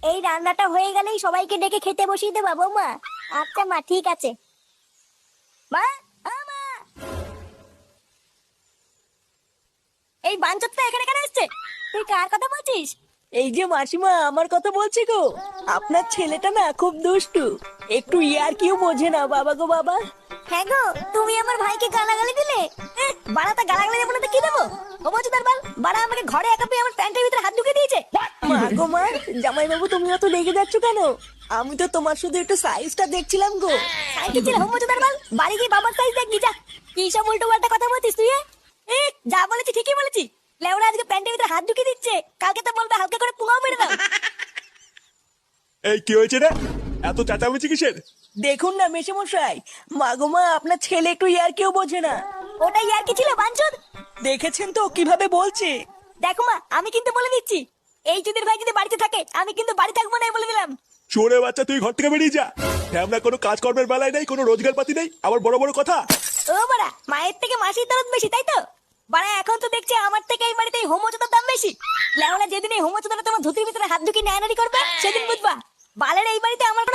এই রান্নাটা হয়ে গেলেই সবাইকে ডেকে খেতে বসিয়ে দেবো বৌমা। আচ্ছা মা, ঠিক আছে। মা, ও মা, এই বাঞ্চতটা এখানে কেন এসছে? তুই কার কথা বলছিস? এই যে মাসিমা, আমার কথা বলছি গো। আপনার ছেলেটা না খুব দুষ্টু, একটু ইয়ার কিউ বোঝে না বাবা গো বাবা। হ্যাঁ গো, তুমি আমার ভাইকে গালাগালি দিলে। বাড়াতে গালাগালি দেবো না তো কি দেবো? ও বলছো তার বল, বাড়া আমাকে ঘরে একা পেয়ে আমার প্যান্টের ভিতরে হাত ঢুকে দিয়েছে। মা গো মা, জামাই বাবু তুমি অত রেগে যাচ্ছ কেন? আমি তো তোমার শুধু একটু সাইজটা দেখছিলাম গো। সাইকেল ছিল হোম তার বল, বাড়ি গিয়ে বাবার সাইজ দেখবি যা। কি সব উল্টো পাল্টা কথা বলছিস তুই? যা বলেছি ঠিকই বলেছি। লেওরা আজকে প্যান্টের ভিতরে হাত ঢুকে দিচ্ছে, কালকে তো বলবে হালকা করে পুঙাও মেরে দাও। এই কি হয়েছে রে? এত চেঁচামেচি কিসের? দেখুন না মেশামশাই, মা গো মা, আপনার ছেলে একটু ইয়ার কিউ বোঝে না। ওটাই আর কি ছিল বাঞ্চদ? দেখেছেন তো কিভাবে বলছে। দেখো মা, আমি কিন্তু বলে দিচ্ছি, এই চুদির ভাই যদি বাড়িতে থাকে আমি কিন্তু বাড়ি থাকবো না, বলে দিলাম। চোরে বাচ্চা, তুই ঘর থেকে বেরিয়ে যা। আমরা কোনো কাজকর্মের বেলায় নেই, কোনো রোজগার পাতি নেই, আবার বড় বড় কথা। ও বাড়া, মায়ের থেকে মাসির দরদ বেশি, তাই তো? বাড়া এখন তো দেখছি আমার থেকে এই বাড়িতে হোমোচোদার দাম বেশি। লেওনা যেদিন এই হোমোচোদাটা তোমার ধুতির ভিতরে হাত ঢুকিয়ে নেয়ানারি করবে সেদিন বুঝবা বালের এই বাড়িতে আমার কোনো